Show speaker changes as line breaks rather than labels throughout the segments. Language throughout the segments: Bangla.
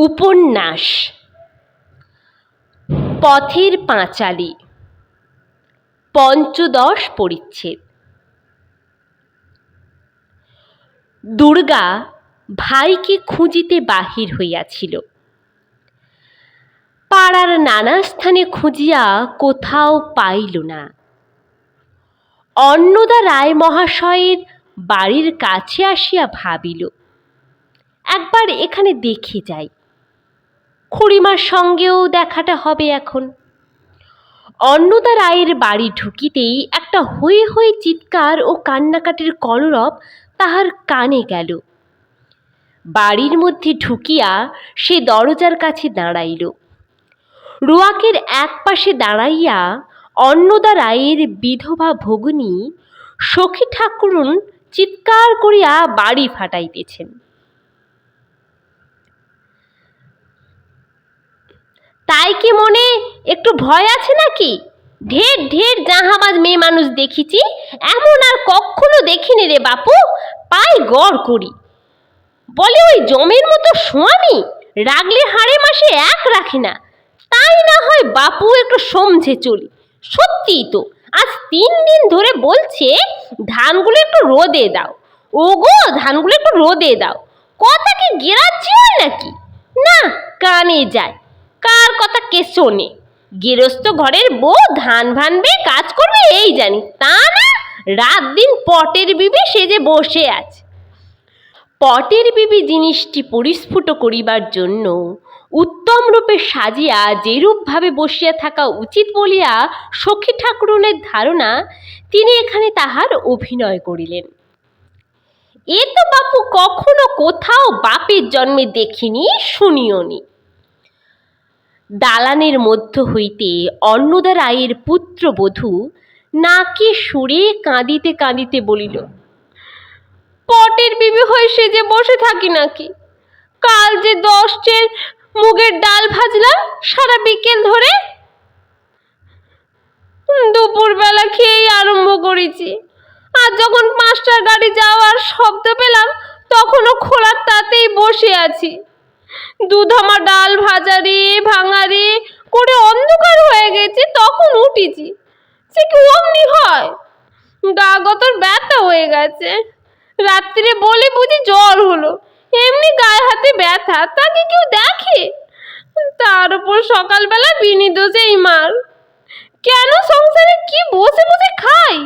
উপন্যাস পথের পাঁচালী পঞ্চদশ পরিচ্ছেদ। দুর্গা ভাইকে খুঁজিতে বাহির হইয়াছিল। পাড়ার নানা স্থানে খুঁজিয়া কোথাও পাইল না। অন্নদা রায় মহাশয়ের বাড়ির কাছে আসিয়া ভাবিল, একবার এখানে দেখে যাই, খুড়িমার সঙ্গেও দেখাটা হবে এখন। অন্নদা রায়ের বাড়ি ঢুকিতেই একটা হৈ হৈ চিৎকার ও কান্নাকাটির কলরব তাহার কানে গেল। বাড়ির মধ্যে ঢুকিয়া সে দরজার কাছে দাঁড়াইল। রোয়াকের এক পাশে দাঁড়াইয়া অন্নদা রায়ের বিধবা ভগিনী সখী ঠাকুরুন চিৎকার করিয়া বাড়ি ফাটাইতেছেন। তাই কি মনে একটু ভয় আছে নাকি? ঢের ঢের জাহাবাজ মেয়ে মানুষ দেখিছি, এমন আর কখনো দেখিনি রে বাপু, পায়ে গড় করি। বলে ওই জমের মতো সোয়ামী রাগলে হাড়ে মাসে এক রাখে না, তাই না হয় বাপু একটু সমঝে চলি। সত্যিই তো, আজ 3 দিন ধরে বলছে ধানগুলো একটু রোদে দাও, ওগো ধানগুলো একটু রোদে দাও। কথা কি গ্রাহ্য হয় নাকি? না, কানে যায়। কার কথা কে শোনে? গৃহস্থ ঘরের বউ ধান ভানবে, কাজ করবে এই জানি, তা না রাত দিন পটের বিবি সেজে বসে আছে। পটের বিবি জিনিসটি পরিস্ফুট করিবার জন্য উত্তম রূপে সাজিয়া যেরূপভাবে বসিয়া থাকা উচিত বলিয়া সখী ঠাকুরনের ধারণা, তিনি এখানে তাহার অভিনয় করিলেন। এ তো বাপু কখনো কোথাও বাপের জন্মে দেখিনি, শুনিওনি। দালানের মধ্য হইতে অন্নদা রায়ের পুত্রবধূ নাকি সুরে কাঁদিতে কাঁদিতে বলিল, পটের বিবি হয়ে সেজে বসে থাকি নাকি? কাল যে 10 মুগের ডাল ভাজলাম সারা বিকেল ধরে, দুপুরবেলা খেয়েই আরম্ভ করেছি। আর যখন 5টার গাড়ি যাওয়ার শব্দ পেলাম তখনও খোলার তাতেই বসে আছি। দুধামা ডাল ভাজারে ভাঙারে করে অন্ধকার হয়ে গেছে, তখন উঠেছি। সে কি অমনি হয়? গা গতর ব্যথা হয়ে গেছে। রাত্রিরে বলে বুঝি জ্বর হলো, এমনি গায়ে হাতে ব্যথা, তাকে কেউ দেখে? তার উপর সকালবেলা বিনি দোষেই মার। কেন সংসারে কি বসে বসে খাই?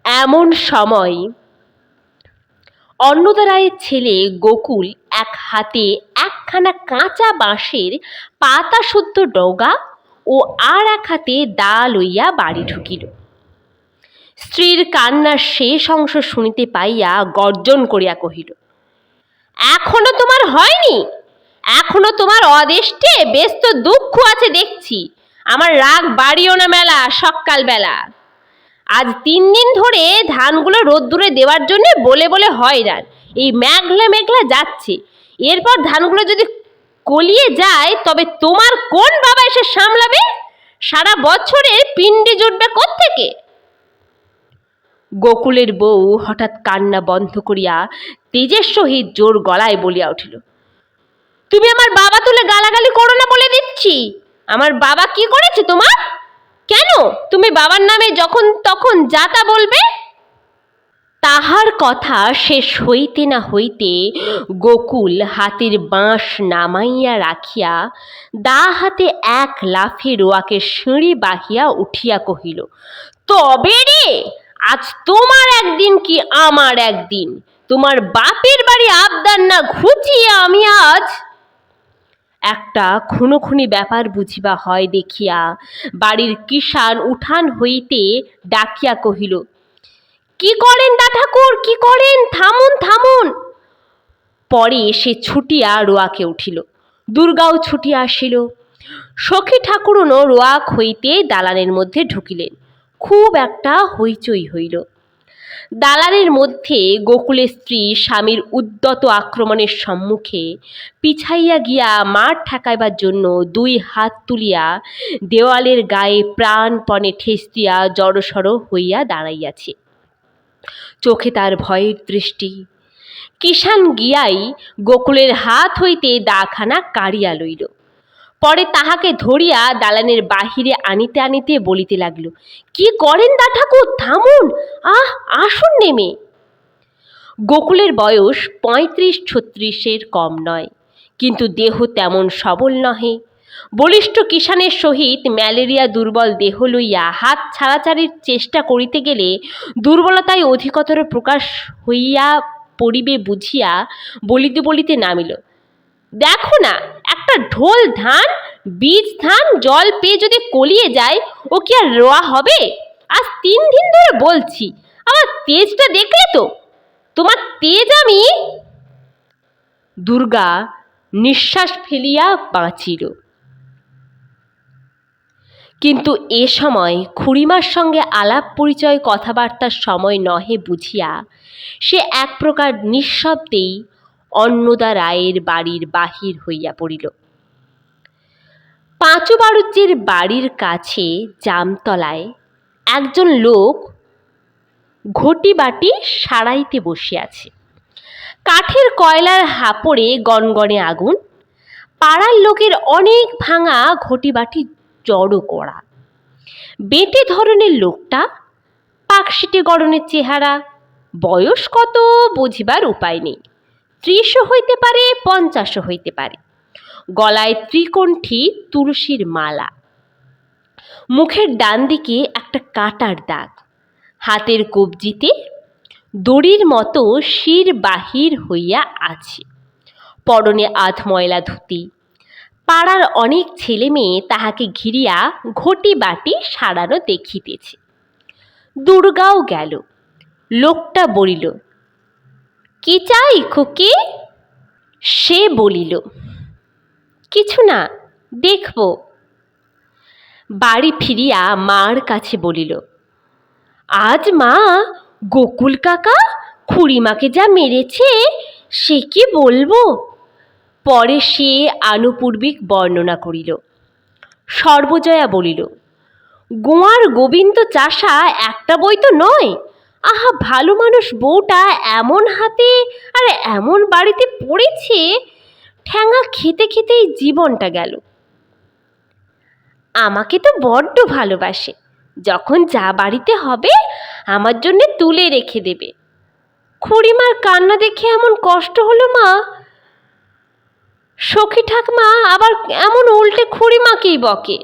এমন সময় অন্নদা রায়ের ছেলে গোকুল এক হাতে একখানা কাঁচা বাঁশের পাতা শুদ্ধ ডগা ও আর এক হাতে দা লইয়া বাড়ি ঢুকিল। স্ত্রীর কান্নার শেষ অংশ শুনিতে পাইয়া গর্জন করিয়া কহিল, এখনো তোমার হয়নি? এখনো তোমার অদেষ্টে বেশ তো দুঃখ আছে দেখছি। আমার রাগ বাড়িও না মেলা সকাল বেলা। আজ 3 দিন ধরে ধানগুলো রোদ্দুরে দেওয়ার জন্য বলে বলে হয়রান। এই মেঘলা মেঘলা যাচ্ছে, এরপর ধানগুলো যদি কলিয়ে যায় তবে তোমার কোন বাবা এসে সামলাবে? সারা বছরের পিণ্ডি জুটবে কোত্থেকে? গোকুলের বউ হঠাৎ কান্না বন্ধ করিয়া তেজের সহিত জোর গলায় বলিয়া উঠিল, তুমি আমার বাবা তুলে গালাগালি করো না বলে দিচ্ছি। আমার বাবা কি করেছে তোমার? কেন তুমি বাবার নামে যখন তখন যা তা বলবে? তাহার কথা শেষ হইতে না হইতে গোকুল হাতের বাঁশ নামাইয়া রাখিয়া দা হাতে এক লাফে রোয়াকের সিঁড়ি বাহিয়া উঠিয়া কহিল, তবে রে, আজ তোমার একদিন কি আমার একদিন। তোমার বাপের বাড়ি আবদার না ঘুচিয়ে আমি আজ। একটা খুনোখুনি ব্যাপার বুঝিবা হয় দেখিয়া বাড়ির কিষাণ উঠান হইতে ডাকিয়া কহিল, কি করেন দা ঠাকুর, কি করেন? থামুন থামুন। পরে সে ছুটিয়া রোয়াকে উঠিল। দুর্গাও ছুটিয়া আসিল। সখী ঠাকুরুনও রোয়াক হইতে দালানের মধ্যে ঢুকিলেন। খুব একটা হইচই হইল। দালানের মধ্যে গোকুলের স্ত্রী স্বামীর উদ্যত আক্রমণের সম্মুখে পিছাইয়া গিয়া মার ঠেকাইবার জন্য 2 হাত তুলিয়া দেওয়ালের গায়ে প্রাণপণে ঠেস দিয়া জড়সড় হইয়া দাঁড়াইয়াছে। চোখে তার ভয়ের দৃষ্টি। কিষান গিয়াই গোকুলের হাত হইতে দাখানা কাড়িয়া লইল। পরে তাহাকে ধরিয়া দালানের বাহিরে আনিতে আনিতে বলিতে লাগল, কি করেন দা ঠাকুর, থামুন, আসুন নেমে। গোকুলের বয়স ৩৫-৩৬ কম নয়, কিন্তু দেহ তেমন সবল নহে। বলিষ্ঠ কিষানের সহিত ম্যালেরিয়া দুর্বল দেহ লইয়া হাত ছাড়াছাড়ির চেষ্টা করিতে গেলে দুর্বলতায় অধিকতর প্রকাশ হইয়া পড়িবে বুঝিয়া বলিতে বলিতে নামিল, দেখো না, একটা ঢোল ধান, বীজ ধান জল পেয়ে যদি কলিয়ে যায়, ও কি আর রোয়া হবে? আজ ৩ দিন ধরে বলছি, আমার তেজটা দেখলে তো? তোমার তেজ আমি। দুর্গা নিঃশ্বাস ফেলিয়া বাঁচিল। কিন্তু এ সময় খুড়িমার সঙ্গে আলাপ পরিচয় কথাবার্তার সময় নহে বুঝিয়া সে এক প্রকার নিঃশব্দেই অন্নদা রায়ের বাড়ির বাহির হইয়া পড়িল। পাঁচু বাড়ুজ্যের বাড়ির কাছে জামতলায় একজন লোক ঘটি বাটি সারাইতে বসিয়াছে। কাঠের কয়লার হাপড়ে গনগনে আগুন, পাড়ার লোকের অনেক ভাঙা ঘটি বাটি জড়ো করা। বেঁটে ধরনের লোকটা, পাকশিটে গড়নের চেহারা, বয়স কত বুঝিবার উপায় নেই, ৩০ও হইতে পারে, ৫০ও হইতে পারে। গলায় ত্রিকণ্ঠী তুলসীর মালা, মুখের ডান দিকে একটা কাটার দাগ, হাতের কবজিতে দড়ির মতো শির বাহির হইয়া আছে, পরনে আধময়লা ধুতি। পাড়ার অনেক ছেলে মেয়ে তাহাকে ঘিরিয়া ঘটি বাটি সারানো দেখিতেছে। দুর্গাও গেল। লোকটা বলিল, কি চাই খুকি? সে বলিল, কিছু না, দেখব। বাড়ি ফিরিয়া মার কাছে বলিল, আজ মা, গোকুল কাকা খুড়িমাকে যা মেরেছে সে কি বলবো। পরে সে আনুপূর্বিক বর্ণনা করিল। সর্বজয়া বলিল, গোয়ার গোবিন্দ চাষা একটা বই তো নয়। আহা, ভালো মানুষ বউটা এমন হাতে আর এমন বাড়িতে পড়েছে, ঠ্যাঙা খেতে খেতেই জীবনটা গেল। আমাকে তো বড্ড ভালোবাসে, যখন যা বাড়িতে হবে আমার জন্যে তুলে রেখে দেবে। খুড়িমার কান্না দেখে এমন কষ্ট হলো মা। সখী ঠাকমা আবার এমন উল্টে খুড়িমাকেই বকে।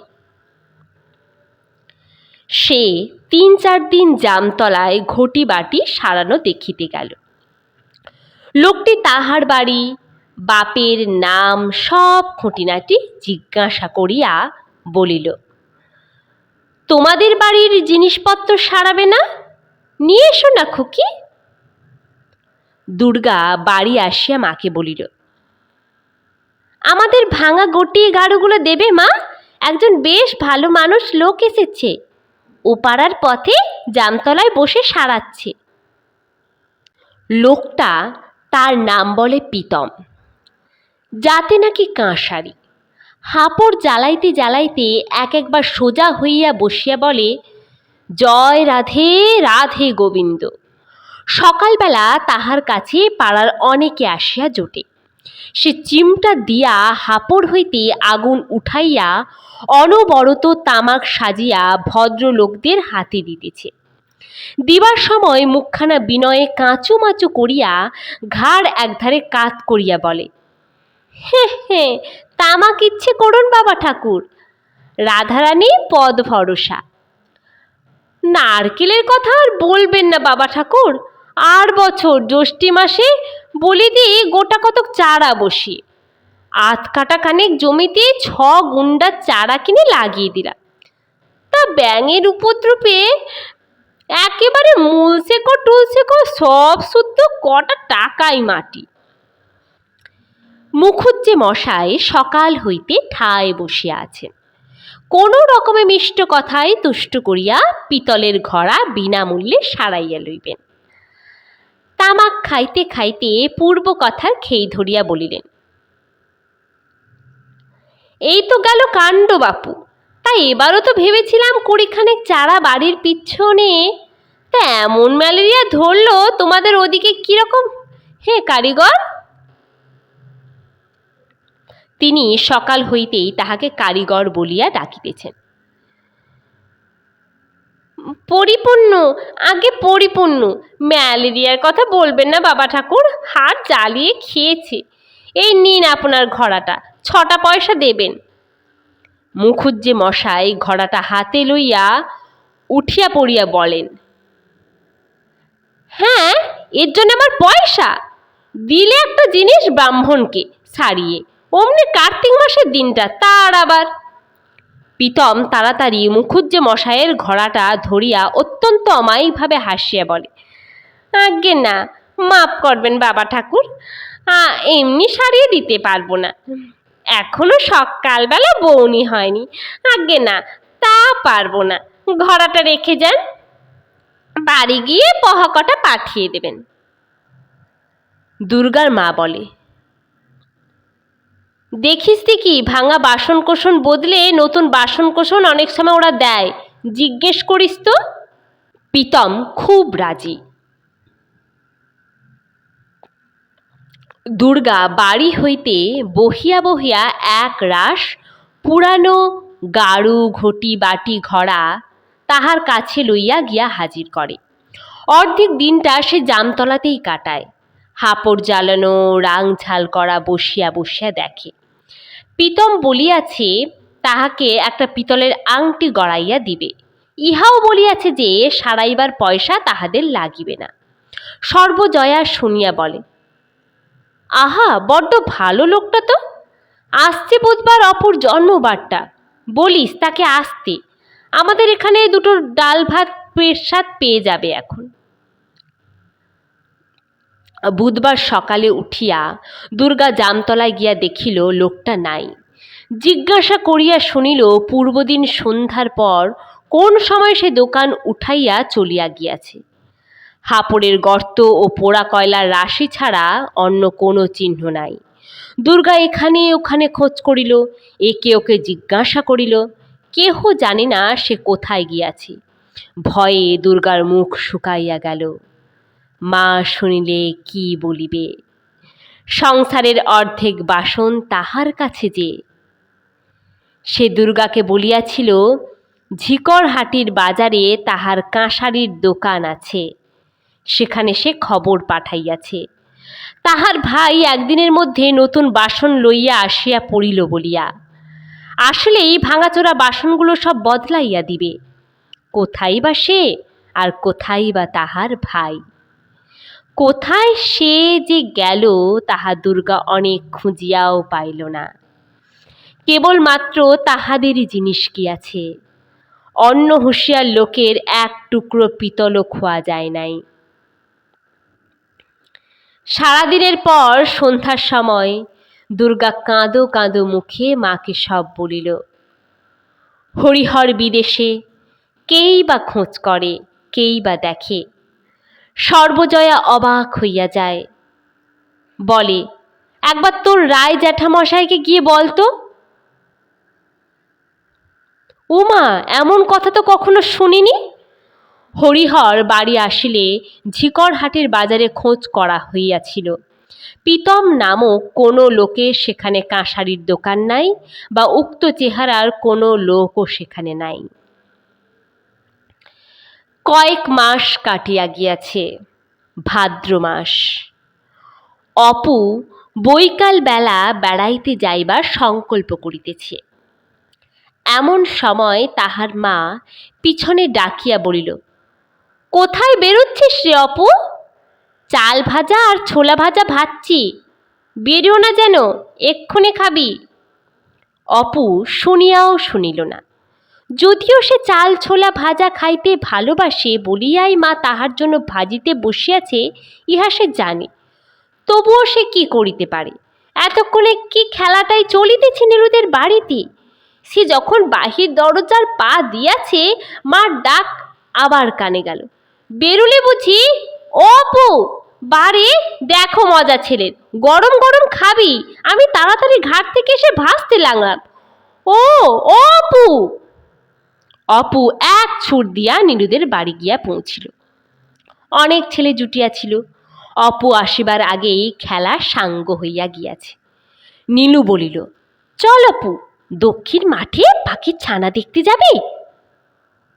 সে ৩-৪ দিন জামতলায় ঘটি বাটি সারানো দেখিতে গেল। লোকটি তাহার বাড়ি, বাপের নাম সব খুঁটিনাটি জিজ্ঞাসা করিয়া বলিল, তোমাদের বাড়ির জিনিসপত্র সারাবে না? নিয়ে এসো না খুকি। দুর্গা বাড়ি আসিয়া মাকে বলিল, আমাদের ভাঙা গটি গাড়ুগুলো দেবে মা, একজন বেশ ভালো মানুষ লোক এসেছে, ও পাড়ার পথে জামতলায় বসে সারাচ্ছে। লোকটা, তার নাম বলে পিতম, যাতে নাকি কাঁসারি, হাপড় জ্বালাইতে জ্বালাইতে একবার সোজা হইয়া বসিয়া বলে, জয় রাধে রাধে গোবিন্দ। সকালবেলা তাহার কাছে পাড়ার অনেকে আসিয়া জোটে। সে চিমটা দিয়া হাপড় হইতে আগুন উঠাইয়া অনবরত তামাক সাজিয়া ভদ্রলোকদের হাতে দিতেছে। দিবার সময় মুখখানা বিনয়ে কাঁচুমাচু করিয়া ঘাড় একধারে কাত করিয়া বলে, হে হে, তামাক ইচ্ছে করুন বাবা ঠাকুর, রাধারানী পদ ভরসা। নারকেলের কথা আর বলবেন না বাবা ঠাকুর, আর বছর জ্যৈষ্ঠী মাসে বলি দিয়ে গোটা কতক চারা বসিয়ে ৮ কাটা খানেক জমিতে ৬ গুন্ডা চারা কিনে লাগিয়ে দিলাম। তা ব্যাঙের উপদ্রবে একেবারে মূলসেকো টুলসেকো সব শুদ্ধ কটা টাকাই মাটি। মুখুজ্জে মশাই সকাল হইতে ঠায় বসিয়া আছেন। কোনো রকমে মিষ্ট কথায় তুষ্ট করিয়া পিতলের ঘড়া বিনামূল্যে সারাইয়া লইবেন। তামাক খাইতে খাইতে পূর্ব কথার খেই ধরিয়া বলিলেন, এই তো গেল কাণ্ড বাপু, তাই এবারও তো ভেবেছিলাম ২০ চারা বাড়ির পিছনে, তা এমন ম্যালেরিয়া ধরলো তোমাদের ওদিকে কিরকম। হে কারিগর। তিনি সকাল হইতেই তাহাকে কারিগর বলিয়া ডাকিতেছেন। পরিপূর্ণ, আগে পরিপূর্ণ। ম্যালেরিয়ার কথা বলবেন না বাবা ঠাকুর, হাড় জ্বালিয়ে খেয়েছে। এই নিন আপনার ঘড়াটা, 6টা পয়সা দেবেন। মুখুজ্জে মশাই ঘড়াটা হাতে লইয়া উঠিয়া পড়িয়া বলেন, হ্যাঁ, এর জন্য আমার পয়সা? দিলে একটা জিনিস ব্রাহ্মণকে ছাড়িয়ে, অমনি কার্তিক মাসের দিনটা, তার আবার। প্রীতম তাড়াতাড়ি মুখুজ্জে মশাইয়ের ঘোড়াটা ধরিয়া অত্যন্ত অমায়িকভাবে হাসিয়া বলে, আজ্ঞে না, মাপ করবেন বাবা ঠাকুর, এমনি সারিয়ে দিতে পারবো না। এখনো সকালবেলা বউনি হয়নি, আজ্ঞে না, তা পারবো না। ঘোড়াটা রেখে যান, বাড়ি গিয়ে পহা কটা পাঠিয়ে দেবেন। দুর্গার মা বলে, দেখিস দেখি ভাঙা বাসন কোসন বদলে নতুন বাসন কোসন অনেক সময় ওরা দেয়, জিজ্ঞেস করিস তো। প্রীতম খুব রাজি। দুর্গা বাড়ি হইতে বহিয়া বহিয়া এক রাস পুরানো গাড়ু ঘটি বাটি ঘড়া তাহার কাছে লইয়া গিয়া হাজির করে। অর্ধেক দিনটা সে জামতলাতেই কাটায়, হাপড় জ্বালানো রাং ঝাল করা বসিয়া বসিয়া দেখে। প্রীতম বলিয়াছে তাহাকে একটা পিতলের আংটি গড়াইয়া দিবে, ইহাও বলিয়াছে যে সারাইবার পয়সা তাহাদের লাগিবে না। সর্বজয়া শুনিয়া বলে, আহা, বড্ড ভালো লোকটা তো। আসছে বুধবার অপুর জন্মবারটা, বলিস তাকে আসতে, আমাদের এখানে দুটো ডাল ভাত প্রসাদ পেয়ে যাবে এখন। বুধবার সকালে উঠিয়া দুর্গা জামতলায় গিয়া দেখিল লোকটা নাই। জিজ্ঞাসা করিয়া শুনিল পূর্বদিন সন্ধ্যার পর কোন সময় সে দোকান উঠাইয়া চলিয়া গিয়াছে। হাপড়ের গর্ত ও পোড়া কয়লার রাশি ছাড়া অন্য কোনো চিহ্ন নাই। দুর্গা এখানে ওখানে খোঁজ করিল, একে ওকে জিজ্ঞাসা করিল, কেহ জানে না সে কোথায় গিয়াছে। ভয়ে দুর্গার মুখ শুকাইয়া গেল। মা শুনিলে কি বলিবে? সংসারের অর্ধেক বাসন তাহার কাছে যে। সে দুর্গাকে বলিয়াছিল ঝিকরহাটির বাজারে তাহার কাঁসারির দোকান আছে, সেখানে সে খবর পাঠাইয়াছে। তাহার ভাই একদিনের মধ্যে নতুন বাসন লইয়া আসিয়া পড়িল বলিয়া। আসলেই ভাঙাচোরা বাসনগুলো সব বদলাইয়া দিবে। কোথায় বা সে, আর কোথায় বা তাহার ভাই? কোথায় সে যে গেল তাহা দুর্গা অনেক খুঁজিয়াও পাইল না। কেবলমাত্র তাহাদেরই জিনিস কি আছে, অন্য হুঁশিয়ার লোকের এক টুকরো পিতলও খোয়া যায় নাই। সারাদিনের পর সন্ধ্যার সময় দুর্গা কাঁদো কাঁদো মুখে মাকে সব বলিল। হরিহর বিদেশে, কেই বা খোঁজ করে, কেই বা দেখে। সর্বজয়া অবাক হইয়া যায়, বলে, একবার তোর রায় জ্যাঠামশাইকে গিয়ে বলতো। উমা, এমন কথা তো কখনো শুনিনি। হরিহর বাড়ি আসিলে ঝিকরহাটের বাজারে খোঁজ করা হইয়াছিল। প্রীতম নামক কোনো লোকের সেখানে কাঁসারির দোকান নাই, বা উক্ত চেহারার কোনো লোকও সেখানে নাই। কয়েক মাস কাটিয়া গিয়াছে, ভাদ্র মাস। অপু বৈকাল বেলা বেড়াইতে যাইবার সংকল্প করিতেছে। এমন সময় তাহার মা পিছনে ডাকিয়া বলিল, কোথায় বেরোচ্ছিস রে অপু? চাল ভাজা আর ছোলা ভাজা ভাজছি, বেরিও না যেন, এক্ষুনি খাবি। অপু শুনিয়াও শুনিল না। যদিও সে চাল ছোলা ভাজা খাইতে ভালোবাসে বলিয়াই মা তাহার জন্য ভাজিতে বসিয়াছে, ইহা সে জানে। তবুও সে কি করিতে পারে? এতক্ষণে কি খেলাটাই চলিতেছে নীলুদের বাড়িতে। সে যখন বাহির দরজার পা দিয়াছে, মার ডাক আবার কানে গেল, বেরুলে বুঝি? ও অপু, বারে দেখো মজা ছেলের, গরম গরম খাবি। আমি তাড়াতাড়ি ঘাট থেকে এসে ভাজতে লাগলাম। ও অপু! অপু এক ছুট দিয়া নীলুদের বাড়ি গিয়া পৌঁছিল। অনেক ছেলে জুটিয়াছিল। অপু আসিবার আগেই খেলা সাঙ্গ হইয়া গিয়াছে। নীলু বলিল, চল অপু, দক্ষিণ মাঠে পাখির ছানা দেখতে যাবি?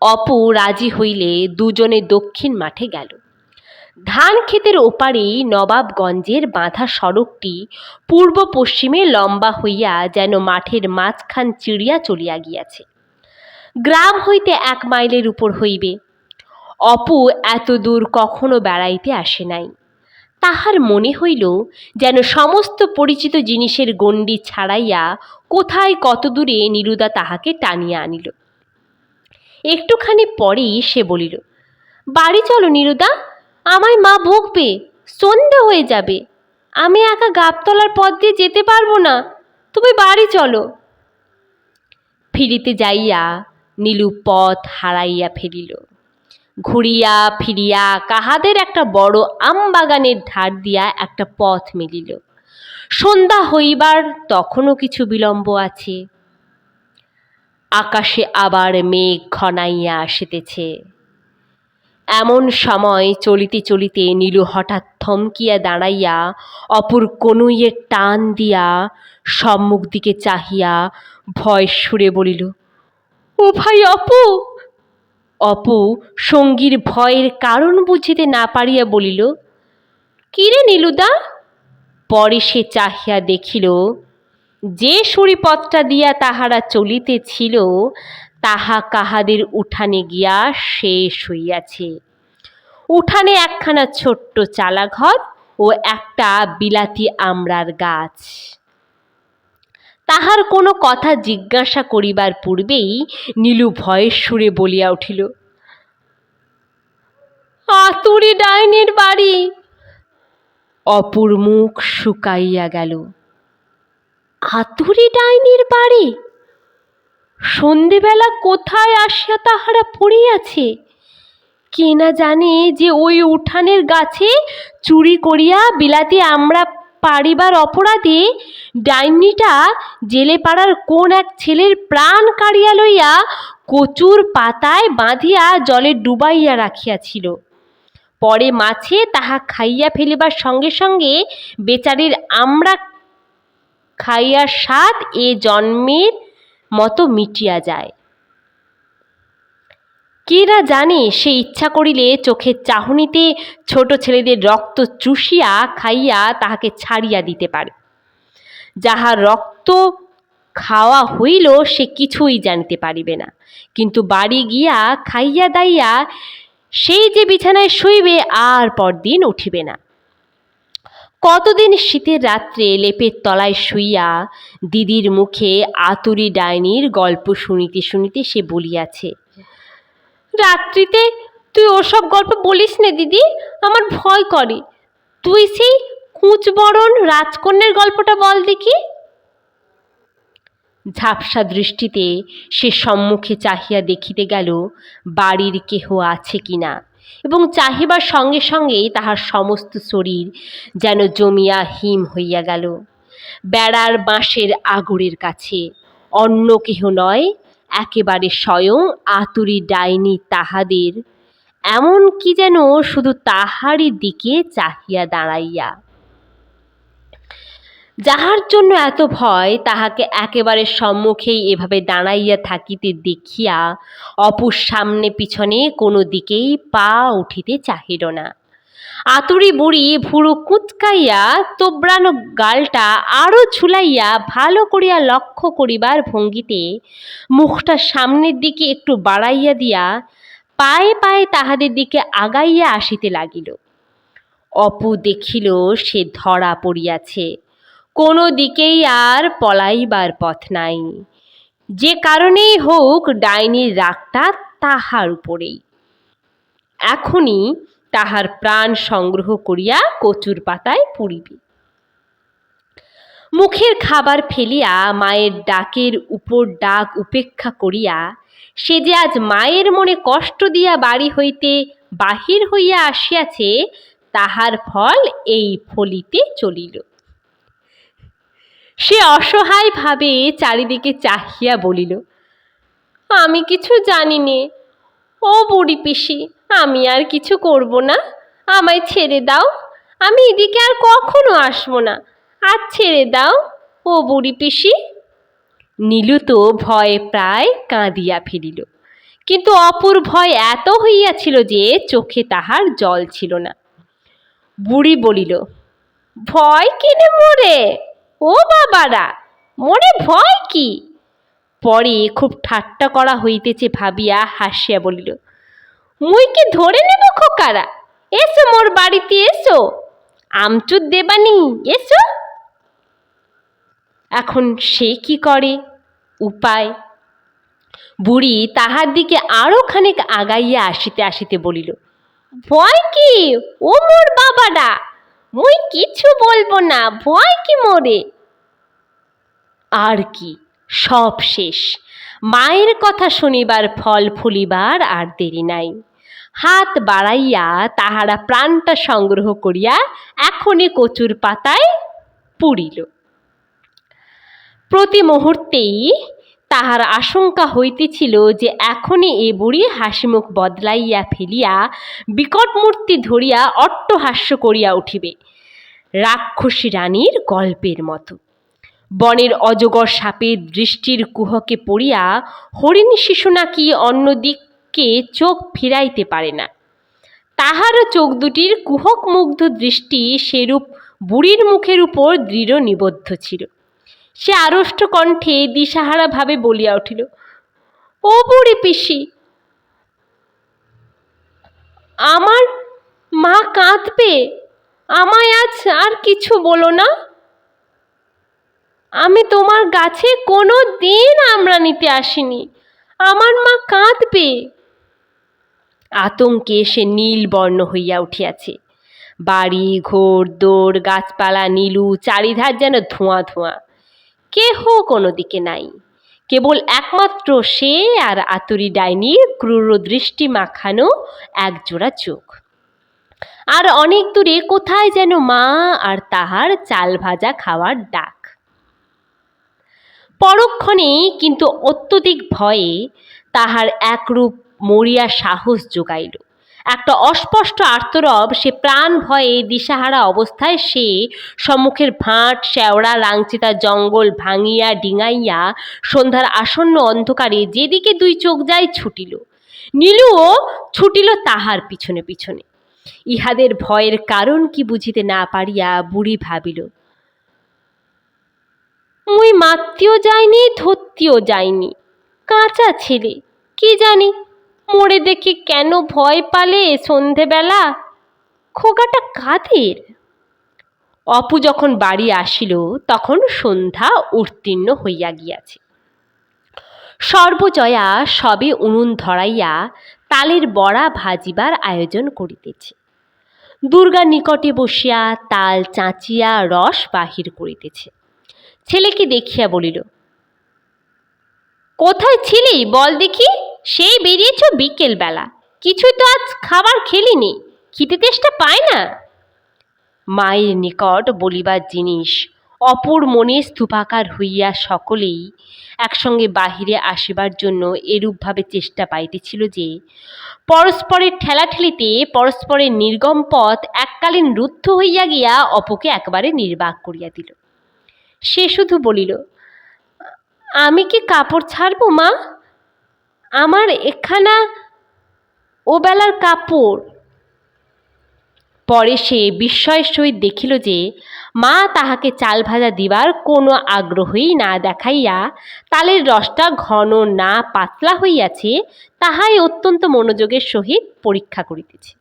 অপু রাজি হইলে দুজনে দক্ষিণ মাঠে গেল। ধান ক্ষেতের ওপারেই নবাবগঞ্জের বাঁধা সড়কটি পূর্ব পশ্চিমে লম্বা হইয়া যেন মাঠের মাঝখান চিড়িয়া চলিয়া গিয়াছে। গ্রাম হইতে 1 মাইলের উপর হইবে। অপু এত দূর কখনো বেড়াইতে আসে নাই। তাহার মনে হইল যেন সমস্ত পরিচিত জিনিসের গণ্ডি ছাড়াইয়া কোথায় কত দূরে নীলুদা তাহাকে টানিয়া আনিল। একটুখানি পরেই সে বলিল, বাড়ি চলো নীলুদা, আমায় মা বকবে, সন্ধে হয়ে যাবে, আমি একা গাবতলার পথ দিয়ে যেতে পারবো না, তুমি বাড়ি চলো। ফিরিতে যাইয়া নীলু পথ হারাইয়া ফেলিল। ঘুরিয়া ফিরিয়া কাহাদের একটা বড় আমবাগানের ধার দিয়া একটা পথ মিলিল। সন্ধ্যা হইবার তখনও কিছু বিলম্ব আছে। আকাশে আবার মেঘ ঘনাইয়া আসিতেছে। এমন সময় চলিতে চলিতে নীলু হঠাৎ থমকিয়া দাঁড়াইয়া অপুর কনুইয়ের টান দিয়া সম্মুখ দিকে চাহিয়া ভয় সুরে বলিল, ও ভাই অপু। অপু সঙ্গীর ভয়ের কারণ বুঝিতে না পারিয়া বলিল, কি রে নীলুদা? পরে সে চাহিয়া দেখিল, যে সুড়িপথটা দিয়া তাহারা চলিতেছিল তাহা কাহাদের উঠানে গিয়া শেষ হইয়াছে। উঠানে একখানা ছোট্ট চালাঘর ও একটা বিলাতি আমড়ার গাছ। তাহার কোনো কথা জিজ্ঞাসা করিবার পূর্বেই নীলু ভয়ের সুরে বলিয়া উঠিল, আতুরি ডাইনির বাড়ি। অপুর মুখ শুকাইয়া গেল। আতুরি ডাইনির বাড়ি? সন্ধেবেলা কোথায় আসিয়া তাহারা পড়িয়াছে? কে না জানে যে ওই উঠানের গাছে চুরি করিয়া বিলাতি আমড়া পাড়িবার অপরাধে ডাইনিটা জেলে পাড়ার কোন এক ছেলের প্রাণ কাড়িয়া লইয়া কচুর পাতায় বাঁধিয়া জলে ডুবাইয়া রাখিয়াছিল। পরে মাছে তাহা খাইয়া ফেলিবার সঙ্গে সঙ্গে বেচারির আমড়া খাইয়ার স্বাদ এ জন্মের মতো মিটিয়া যায়। কে না জানে সে ইচ্ছা করিলে চোখের চাহনিতে ছোট ছেলেদের রক্ত চুষিয়া খাইয়া তাহাকে ছাড়িয়া দিতে পারে। যাহার রক্ত খাওয়া হইল সে কিছুই জানিতে পারিবে না, কিন্তু বাড়ি গিয়া খাইয়া দাইয়া সেই যে বিছানায় শুইবে আর পরদিন উঠিবে না। কতদিন শীতের রাত্রে লেপের তলায় শুইয়া দিদির মুখে আতুরি ডাইনির গল্প শুনিতে শুনিতে সে বলিয়াছে, রাত্রিতে তুই ওসব গল্প বলিস নে দিদি, আমার ভয় করে। তুই সেই কুঁচবরণ রাজকন্যার গল্পটা বল দেখি। ঝাপসা দৃষ্টিতে সে সম্মুখে চাহিয়া দেখিতে গেল বাড়ির কেহ আছে কিনা, এবং চাহিবার সঙ্গে সঙ্গেই তাহার সমস্ত শরীর যেন জমিয়া হিম হইয়া গেল। বেড়ার বাঁশের আগরের কাছে অন্য কেহ নয়, একেবারে স্বয়ং আতুরি ডাইনি তাহাদের, এমন কি যেন শুধু তাহারই দিকে চাহিয়া দাঁড়াইয়া। যাহার জন্য এত ভয় তাহাকে একেবারে সম্মুখেই এভাবে দাঁড়াইয়া থাকিতে দেখিয়া অপুর সামনে পিছনে কোনো দিকেই পা উঠিতে চাহিল না। আতুরি বুড়ি ভুরু কুঁচকাইয়া তোবড়ানো গালটা আরো ঝুলাইয়া ভালো করিয়া লক্ষ্য করিবার ভঙ্গিতে মুখটা সামনের দিকে একটু বাড়াইয়া দিয়া পায়ে পায়ে তাহাদের দিকে আগাইয়া আসিতে লাগিল। অপু দেখিল সে ধরা পড়িয়াছে, কোনো দিকেই আর পলাইবার পথ নাই। যে কারণেই হোক ডাইনির রাগটা তাহার উপরেই। এখনই তাহার প্রাণ সংগ্রহ করিয়া কচুর পাতায় পুড়িবে। মুখের খাবার ফেলিয়া মায়ের ডাকের উপর ডাক উপেক্ষা করিয়া সে যে আজ মায়ের মনে কষ্ট দিয়া বাড়ি হইতে বাহির হইয়া আসিয়াছে তাহার ফল এই ফলিতে চলিল। সে অসহায় ভাবে চারিদিকে চাহিয়া বলিল, আমি কিছু জানি নে, ও বুড়ি পিসি, আমি আর কিছু করব না, আমায় ছেড়ে দাও, আমি এদিকে আর কখনো আসবো না, আর ছেড়ে দাও ও বুড়ি পিসি। নীলু তো ভয়ে প্রায় কাঁদিয়া ফেলিল, কিন্তু অপুর ভয় এত হইয়াছিল যে চোখে তাহার জল ছিল না। বুড়ি বলিল, ভয় কিনে মোরে, ও বাবারা, মোরে ভয় কি? পরে খুব ঠাট্টা করা হইতেছে ভাবিয়া হাসিয়া বলিল, মুই কি ধরে নেব খোকারা, এসো মোর বাড়িতে এসো, আমচুর দেবানি, এসো। এখন সে কি করে উপায়? বুড়ি তাহার দিকে আরো খানিক আগাইয়া আসিতে আসিতে বলিল, ভয় কি ও মোর বাবারা, মুই কিছু বলবো না, ভয় কি মোরে। আর কি, সব শেষ। মায়ের কথা শুনিবার ফল ফুলিবার আর দেরি নাই। হাত বাড়াইয়া তাহারা প্রাণটা সংগ্রহ করিয়া এখনই কচুর পাতায় পুড়িল। প্রতি মুহূর্তেই তাহার আশঙ্কা হইতেছিল যে এখনই এ বুড়ি হাসিমুখ বদলাইয়া ফেলিয়া বিকট মূর্তি ধরিয়া অট্টহাস্য করিয়া উঠিবে, রাক্ষসী রানীর গল্পের মতো। বনের অজগর সাপের দৃষ্টির কুহকে পড়িয়া হরিণ শিশু নাকি অন্যদিকে চোখ ফিরাইতে পারে না, তাহারও চোখ দুটির কুহক মুগ্ধ দৃষ্টি সেরূপ বুড়ির মুখের উপর দৃঢ় নিবদ্ধ ছিল। সে আড়ষ্ট কণ্ঠে দিশাহারা ভাবে বলিয়া উঠিল, ও বুড়ি পিসি, আমার মা কাঁদবে, আমায় আজ আর কিছু বলো না। আমি তোমার গাছে কোনো দিন আমড়া নিতে আসিনি, আমার মা কাঁদবে। আতঙ্কে সে নীল বর্ণ হইয়া উঠিয়াছে। বাড়ি ঘোর দৌড় গাছপালা নীলু, চারিধার যেন ধোঁয়া ধোঁয়া, কেহ কোনো দিকে নাই, কেবল একমাত্র সে আর আতুরি ডাইনির ক্রূর দৃষ্টি মাখানো একজোড়া চোখ। আর অনেক দূরে কোথায় যেন মা আর তাহার চাল ভাজা খাওয়ার ডাক। পরক্ষণে কিন্তু অত্যধিক ভয়ে তাহার একরূপ মরিয়া সাহস যোগাইল। একটা অস্পষ্ট আর্তরব, সে প্রাণ ভয়ে দিশাহারা অবস্থায় সে সম্মুখের ভাঁট শেওড়া রাংচিতা জঙ্গল ভাঙিয়া ডিঙাইয়া সন্ধ্যার আসন্ন অন্ধকারে যেদিকে দুই চোখ যায় ছুটিল। নীলুও ছুটিল তাহার পিছনে পিছনে। ইহাদের ভয়ের কারণ কি বুঝিতে না পারিয়া বুড়ি ভাবিল, মুই মারতেও যাইনি, ধরতেও যাইনি, কাঁচা ছেলে, কি জানি মোরে দেখে কেন ভয় পালে সন্ধেবেলা, খোকাটা কাদের? অপু যখন বাড়ি আসিল তখন সন্ধ্যা উত্তীর্ণ হইয়া গিয়াছে। সর্বজয়া সবে উনুন ধরাইয়া তালের বড়া ভাজিবার আয়োজন করিতেছে। দুর্গা নিকটে বসিয়া তাল চাঁচিয়া রস বাহির করিতেছে। ছেলেকে দেখিয়া বলিল, কোথায় ছিলি বল দেখি, সেই বেরিয়েছ বিকেল বেলা, কিছুই তো আজ খাবার খেলিনি, খিদে তেষ্টা পায় না। মায়ের নিকট বলিবার জিনিস অপুর মনে স্তূপাকার হইয়া সকলেই একসঙ্গে বাহিরে আসিবার জন্য এরূপভাবে চেষ্টা পাইতেছিল যে পরস্পরের ঠেলাঠেলিতে পরস্পরের নির্গম পথ এককালীন রুদ্ধ হইয়া গিয়া অপুকে একবারে নির্বাক করিয়া দিল। সে শুধু বলিল, আমি কি কাপড় ছাড়ব মা, আমার এখানা ও বেলার কাপড়। পরে সে বিস্ময়ের সহিত দেখিল যে মা তাহাকে চাল ভাজা দিবার কোনো আগ্রহই না দেখাইয়া তালের রসটা ঘন না পাতলা হইয়াছে তাহাই অত্যন্ত মনোযোগের সহিত পরীক্ষা করিতেছে।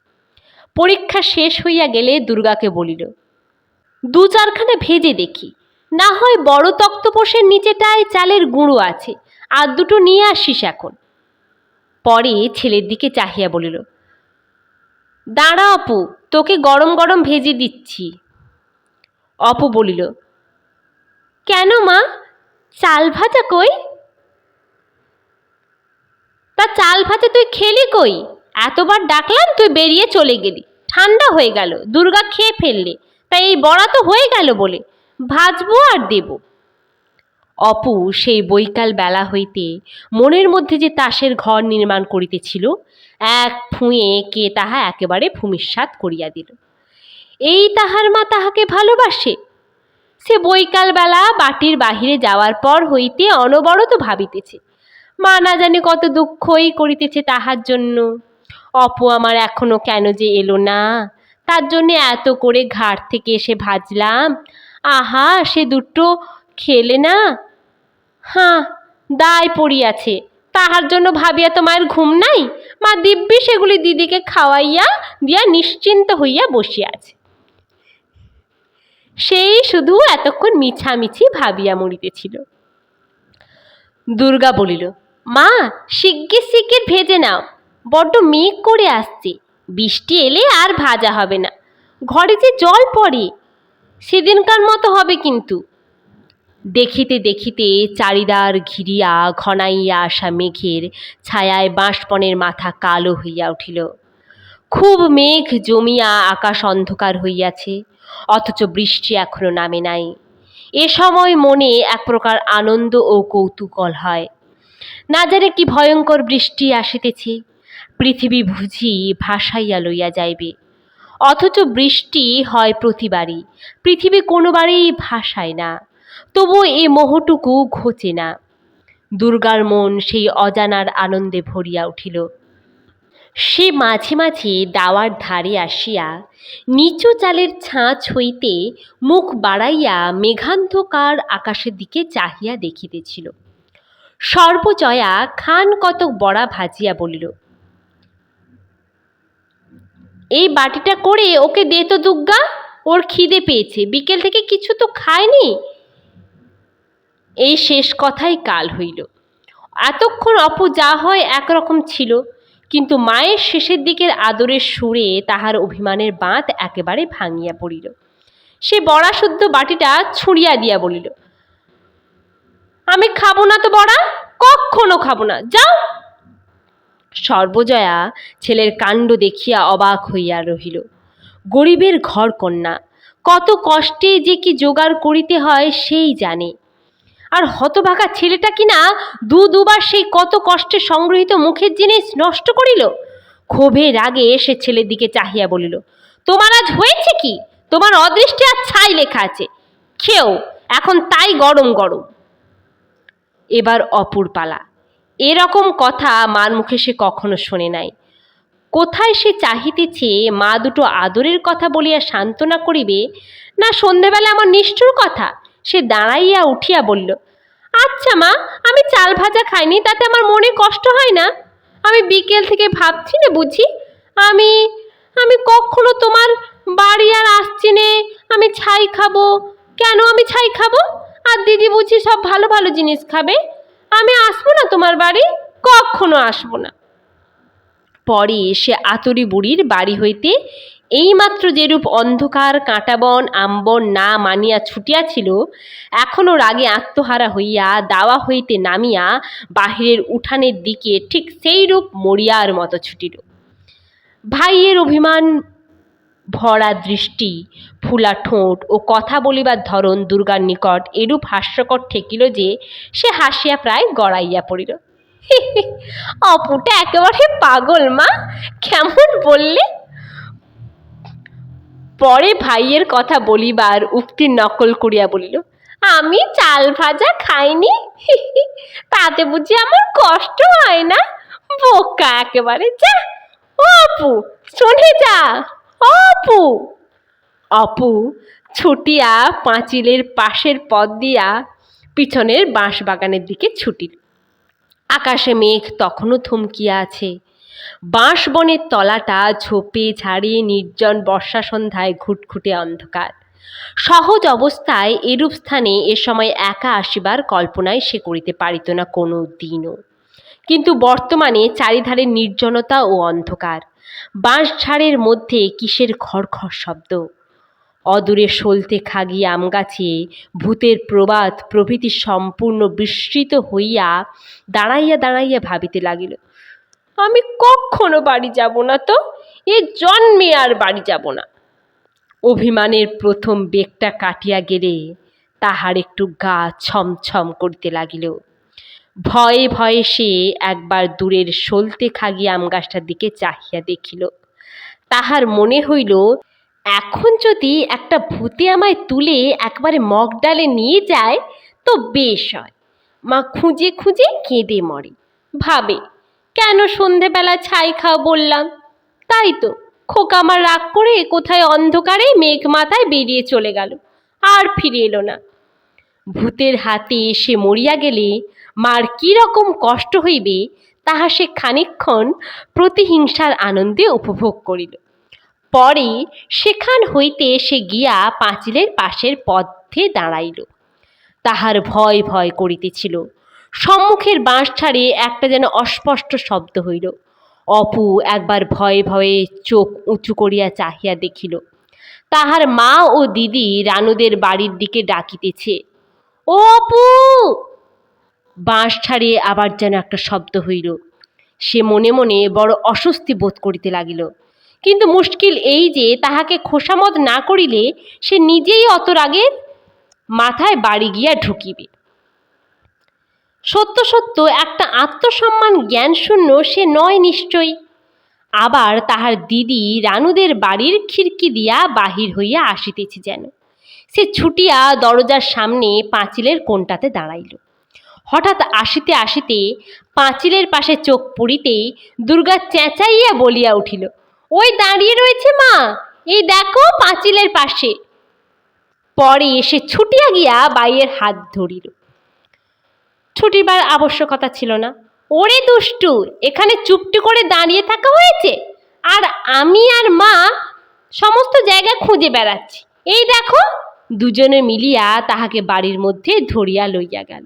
পরীক্ষা শেষ হইয়া গেলে দুর্গাকে বলিল, দু চারখানা ভেজে দেখি, না হয় বড় তক্তপোষের নিচেটায় চালের গুঁড়ো আছে, আর দুটো নিয়ে আসিস এখন। পরে ছেলের দিকে চাহিয়া বলিল, দাঁড়া অপু, তোকে গরম গরম ভেজে দিচ্ছি। অপু বলিল, কেন মা, চাল ভাজা কই? তা চাল ভাজা তুই খেলি কই? এতবার ডাকলাম তুই বেরিয়ে চলে গেলি, ঠান্ডা হয়ে গেল, দুর্গা খেয়ে ফেললে, তাই এই বড়া তো হয়ে গেল বলে ভাজবো আর দেব। অপু সেই বৈকাল বেলা হইতে মনের মধ্যে যে তাসের ঘর নির্মাণ করিতেছিল, এক ফুঁয়ে কে তাহা একেবারে ভূমিসাৎ করিয়া দিল। এই তাহার মা তাহাকে ভালোবাসে? সে বৈকালবেলা বাটির বাহিরে যাওয়ার পর হইতে অনবরত ভাবিতেছে, মা না জানি কত দুঃখই করিতেছে তাহার জন্য। অপু আমার এখনো কেন যে এলো না, তার জন্যে এত করে ঘাট থেকে এসে ভাজলাম, আহা সে দুটো খেলে না। হাঁ, দায় পড়িয়াছে, তাহার জন্য ভাবিয়া তো মায়ের ঘুম নাই। মা দিব্যি সেগুলি দিদিকে খাওয়াইয়া দিয়া নিশ্চিন্ত হইয়া বসিয়া আছে। সেই শুধু এতক্ষণ মিছামিছি ভাবিয়া মরিতেছিল। দুর্গা বলিল, মা শিগগির শিগগির ভেজে নাও, বড্ড মেঘ করে আসছে, বৃষ্টি এলে আর ভাজা হবে না, ঘরে যে জল পড়ে, সেদিনকার মতো হবে কিন্তু। দেখিতে দেখিতে চারিদার ঘিরিয়া ঘনাইয়া আসা মেঘের ছায়ায় বাঁশবনের মাথা কালো হইয়া উঠিল। খুব মেঘ জমিয়া আকাশ অন্ধকার হইয়াছে, অথচ বৃষ্টি এখনো নামে নাই। এ সময় মনে এক প্রকার আনন্দ ও কৌতূহল হয়, না জানে কি ভয়ঙ্কর বৃষ্টি আসিতেছে, পৃথিবী বুঝি ভাসাইয়া লইয়া যাইবে। অথচ বৃষ্টি হয় প্রতিবারই, পৃথিবী কোনোবারই ভাসায় না, তবু এ মোহটুকু ঘোচে না। দুর্গার মন সেই অজানার আনন্দে ভরিয়া উঠিল। সে মাঝে মাঝে দাওয়ার ধারে আসিয়া নিচু চালের ছাঁচ হইতে মুখ বাড়াইয়া মেঘান্ধকার আকাশের দিকে চাহিয়া দেখিতেছিল। সর্বজয়া খান কতক বড়া ভাজিয়া বলিল, এই বাটিটা করে ওকে দে তো দুগ্গা, ওর খিদে পেয়েছে, বিকেল থেকে কিছু তো খায়নি। এই শেষ কথাই কাল হইল। এতক্ষণ অপু যা হয় একরকম ছিল, কিন্তু মায়ের শেষের দিকের আদরের সুরে তাহার অভিমানের বাঁধ একেবারে ভাঙিয়া পড়িল। সে বড়া শুদ্ধ বাটিটা ছুঁড়িয়া দিয়া বলিল, আমি খাবো না তো বড়া, কখনো খাবো না, যাও। সর্বজয়া ছেলের কাণ্ড দেখিয়া অবাক হইয়া রহিল। গরিবের ঘর কন্যা, কত কষ্টে যে কি জোগাড় করিতে হয় সেই জানে, আর হতভাগা ছেলেটা কিনা দুবার সেই কত কষ্টে সংগৃহীত মুখের জিনিস নষ্ট করিল। ক্ষোভে রাগে সে ছেলের দিকে চাহিয়া বলিল, তোমার আজ হয়েছে কি? তোমার অদৃষ্টে আর ছাই লেখা আছে, খেও এখন তাই গরম গরম। এবার অপুর পালা। এরকম কথা মার মুখে সে কখনো শোনে নাই। কোথায় সে চাহিতেছে মা দুটো আদরের কথা বলিয়া সান্ত্বনা করিবে, না সন্ধেবেলা আমার নিষ্ঠুর কথা। সে দাঁড়াইয়া উঠিয়া বলল, আচ্ছা মা, আমি চাল ভাজা খাইনি, তাতে আমার মনে কষ্ট হয় না? আমি বিকেল থেকে ভাবছি না বুঝি, আমি আমি কখনো তোমার বাড়ি আর আসছি নে, আমি ছাই খাবো। কেন আমি ছাই খাবো? আর দিদি বুঝি সব ভালো ভালো জিনিস খাবে। আমি আসবো না তোমার বাড়ি, কখনো আসবো না। পরে সে আতরি বুড়ির বাড়ি হইতে এইমাত্র যেরূপ অন্ধকার কাঁটাবন আমবন না মানিয়া ছুটিয়াছিল, এখনও রাগে আত্মহারা হইয়া দাওয়া হইতে নামিয়া বাহিরের উঠানের দিকে ঠিক সেইরূপ মরিয়ার মতো ছুটিল। ভাইয়ের অভিমান ভরা দৃষ্টি, ফুলা ঠোঁট ও কথা বলিবার ধরন দুর্গার নিকট এরূপ হাস্যকর ঠেকিল যে সে হাসিয়া প্রায় গড়াইয়া পড়িল। অপুটা একেবারে পাগল মা, কেমন বললে? পরে ভাইয়ের কথা বলিবার উক্তির নকল করিয়া বলিল, আমি চাল ভাজা খাইনি, তাতে বুঝি আমার কষ্ট হয় না? বোকা একেবারে, যা অপু, শোনে যা অপু। অপু ছুটিয়া পাঁচিলের পাশের পথ দিয়া পিছনের বাঁশ বাগানের দিকে ছুটিল। আকাশে মেঘ তখনও থমকিয়া আছে। বাঁশ বনের তলাটা ঝোপে ঝাড়ে নির্জন বর্ষা সন্ধ্যায় ঘুটঘুটে অন্ধকার। সহজ অবস্থায় এরূপ স্থানে এ সময় একা আসিবার কল্পনায় সে করিতে পারিত না কোনো দিনও। কিন্তু বর্তমানে চারিধারে নির্জনতা ও অন্ধকার। বাঁশঝাড়ের মধ্যে কিসের খড়খড় শব্দ। অদূরে সলতে খাগি আম গাছে ভূতের প্রবাদ প্রভৃতি সম্পূর্ণ বিস্মৃত হইয়া দাঁড়াইয়া দাঁড়াইয়া ভাবিতে লাগিল, আমি কখনো বাড়ি যাব না তো, এ জন্মে আর বাড়ি যাব না। অভিমানের প্রথম বেগটা কাটিয়া গেলে তাহার একটু গা ছমছম করিতে লাগিল। ভয়ে ভয়ে সে একবার দূরের সলতে খাগি আম গাছটার দিকে চাহিয়া দেখিল। তাহার মনে হইল এখন যদি একটা ভূতে আমায় তুলে একবারে মগডালে নিয়ে যায় তো বেশ হয়। মা খুঁজে খুঁজে কেঁদে মরে, ভাবে কেন সন্ধেবেলা ছাই খাও বললাম। তাই তো খোকা আমার রাগ করে কোথায় অন্ধকারে মেঘ মাথায় বেরিয়ে চলে গেল, আর ফিরে এলো না। ভূতের হাতে সে মরিয়া গেলে মার কি রকম কষ্ট হইবে তাহা সে খানিকক্ষণ প্রতিহিংসার আনন্দে উপভোগ করিল। পরে সেখান হইতে সে গিয়া পাঁচিলের পাশের পথে দাঁড়াইল। তাহার ভয় ভয় করিতেছিল। সম্মুখের বাঁশঝাড়ে একটা যেন অস্পষ্ট শব্দ হইল। অপু একবার ভয়ে ভয়ে চোখ উঁচু করিয়া চাহিয়া দেখিল, তাহার মা ও দিদি রানুদের বাড়ির দিকে ডাকিতেছে, ও অপু। বাঁশঝাড়ে আবার যেন একটা শব্দ হইল। সে মনে মনে বড় অস্বস্তি বোধ করিতে লাগিল, কিন্তু মুশকিল এই যে তাহাকে খোসামত না করিলে সে নিজেই অত রাগের মাথায় বাড়ি গিয়া ঢুকিবে। সত্য সত্য একটা আত্মসম্মান জ্ঞান শূন্য সে নয় নিশ্চয়ই। আবার তাহার দিদি রানুদের বাড়ির খিড়কি দিয়া বাহির হইয়া আসিতেছে যেন। সে ছুটিয়া দরজার সামনে পাঁচিলের কোণটাতে দাঁড়াইল। হঠাৎ আসিতে আসিতে পাঁচিলের পাশে চোখ পড়িতেই দুর্গা চেঁচাইয়া বলিয়া উঠিল, ওই দাঁড়িয়ে রয়েছে মা, এই দেখো পাঁচিলের পাশে। পরে সে ছুটিয়া গিয়া বাইয়ের হাত ধরিল। ছুটিবার আবশ্যকতা ছিল না। ওরে দুষ্টু, এখানে চুপটি করে দাঁড়িয়ে থাকা হয়েছে, আর আমি আর মা সমস্ত জায়গা খুঁজে বেড়াচ্ছি। এই দেখো। দুজনে মিলিয়া তাহাকে বাড়ির মধ্যে ধরিয়া লইয়া গেল।